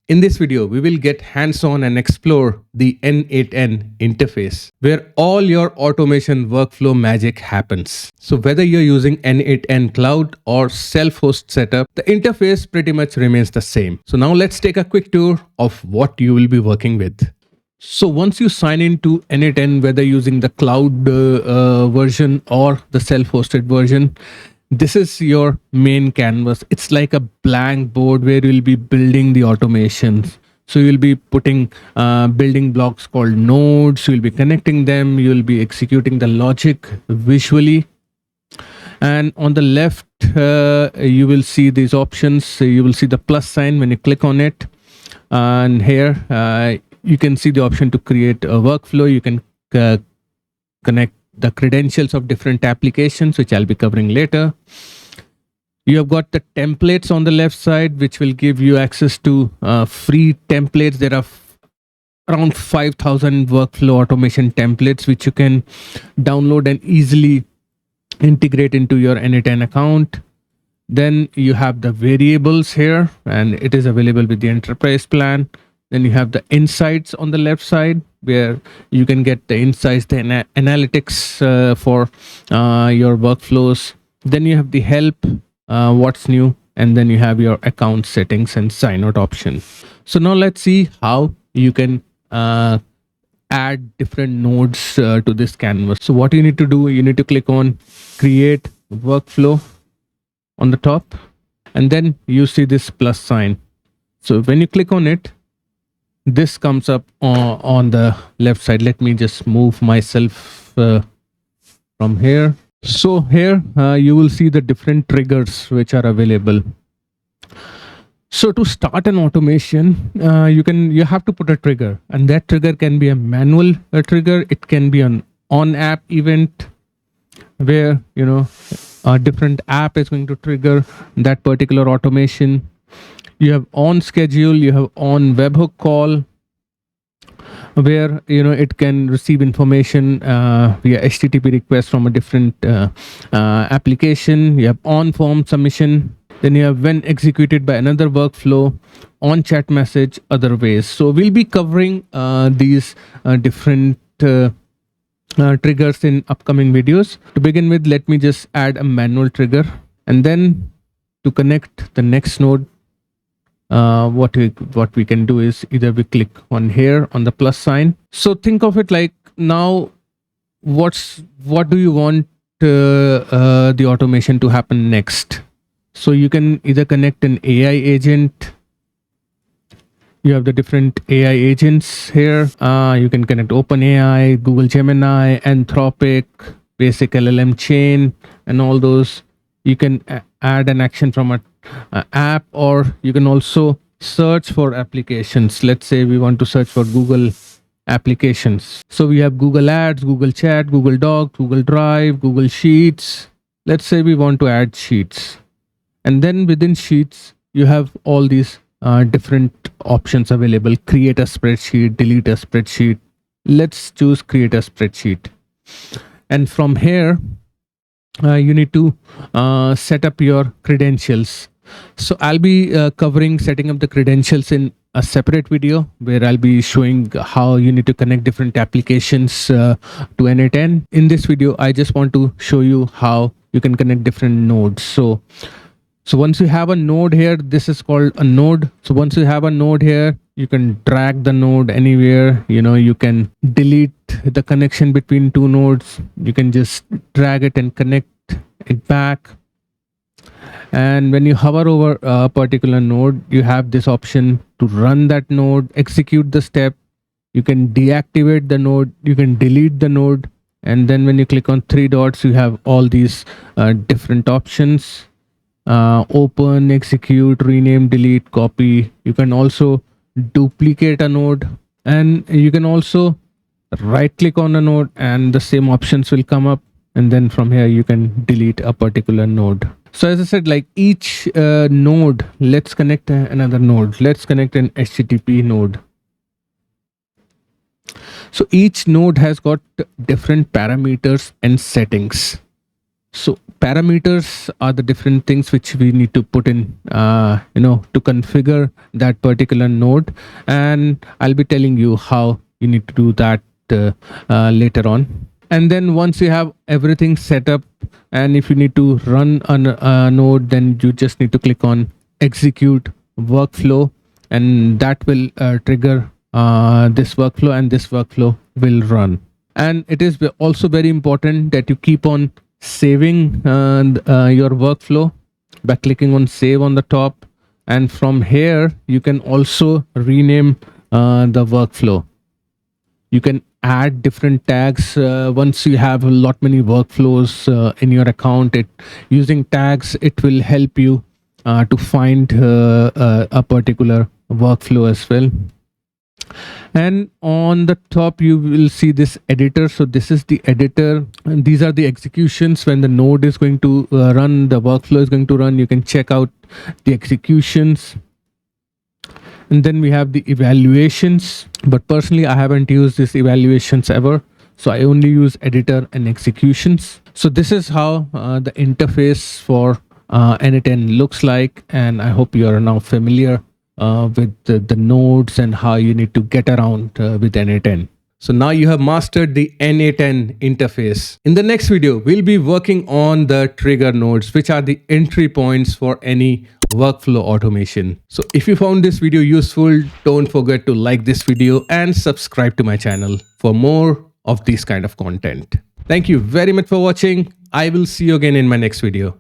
In this video, we will get hands-on and explore the N8N interface, where all your automation workflow magic happens. So whether you're using N8N cloud or self-host setup, the interface pretty much remains the same. So now let's take a quick tour of what you will be working with. So once you sign into N8N, whether using the cloud version or the self-hosted version, this is your main canvas. It's like a blank board where you'll be building the automations. So you'll be putting building blocks called nodes. You'll be connecting them. You'll be executing the logic visually. And on the left, you will see these options. So you will see the plus sign when you click on it. And here, you can see the option to create a workflow. You can connect the credentials of different applications, which I'll be covering later. You have got the templates on the left side, which will give you access to free templates. There are around 5,000 workflow automation templates, which you can download and easily integrate into your N8N account. Then you have the variables here, and it is available with the enterprise plan. Then you have the insights on the left side, where you can get the insights, the analytics for your workflows. Then you have the help, what's new, and then you have your account settings and sign out option. So now let's see how you can add different nodes to this canvas. So what you need to do, you need to click on create workflow on the top, and then you see this plus sign. So when you click on it, this comes up on the left side. Let me just move myself from here. So here you will see the different triggers which are available. So to start an automation, you have to put a trigger, and that trigger can be a manual trigger. It can be an on-app event where a different app is going to trigger that particular automation. You have on schedule, you have on webhook call, where it can receive information via HTTP request from a different application. You have on form submission. Then you have when executed by another workflow, on chat message, other ways. So we'll be covering these different triggers in upcoming videos. To begin with, let me just add a manual trigger, and then to connect the next node, what we can do is either we click on here on the plus sign. So think of it like, now what do you want the automation to happen next? So you can either connect an AI agent. You have the different AI agents here. You can connect OpenAI, Google Gemini, Anthropic, basic LLM chain, and all those. You can add an action from a app, or you can also search for applications. Let's say we want to search for Google applications. So we have Google Ads, Google Chat, Google Docs, Google Drive, Google Sheets. Let's say we want to add Sheets. And then within Sheets, you have all these different options available. Create a spreadsheet, delete a spreadsheet. Let's choose create a spreadsheet. And from here, you need to set up your credentials. So I'll be covering setting up the credentials in a separate video, where I'll be showing how you need to connect different applications to N8N. In this video, I just want to show you how you can connect different nodes. So once you have a node here, this is called a node. So once you have a node here, you can drag the node anywhere. You can delete the connection between two nodes. You can just drag it and connect it back. And when you hover over a particular node, you have this option to run that node, execute the step. You can deactivate the node. You can delete the node. And then when you click on three dots, you have all these different options. Open, execute, rename, delete, copy. You can also duplicate a node, and you can also right click on a node and the same options will come up, and then from here you can delete a particular node. So as I said, like each node, let's connect another node. Let's connect an HTTP node. So each node has got different parameters and settings. So parameters are the different things which we need to put in, to configure that particular node. And I'll be telling you how you need to do that later on. And then once you have everything set up, and if you need to run a node, then you just need to click on execute workflow, and that will trigger this workflow, and this workflow will run. And it is also very important that you keep on saving your workflow by clicking on save on the top, and from here you can also rename the workflow. You can add different tags once you have a lot many workflows in your account. It using tags, it will help you to find a particular workflow as well. And on the top you will see this editor. So this is the editor, and these are the executions when the node is going to run, the workflow is going to run. You can check out the executions. And then we have the evaluations, but personally I haven't used this evaluations ever, so I only use editor and executions. So this is how the interface for N8N looks like, and I hope you are now familiar with the nodes and how you need to get around with N8N. So now you have mastered the N8N interface. In the next video, we'll be working on the trigger nodes, which are the entry points for any workflow automation. So if you found this video useful, don't forget to like this video and subscribe to my channel for more of this kind of content. Thank you very much for watching. I will see you again in my next video.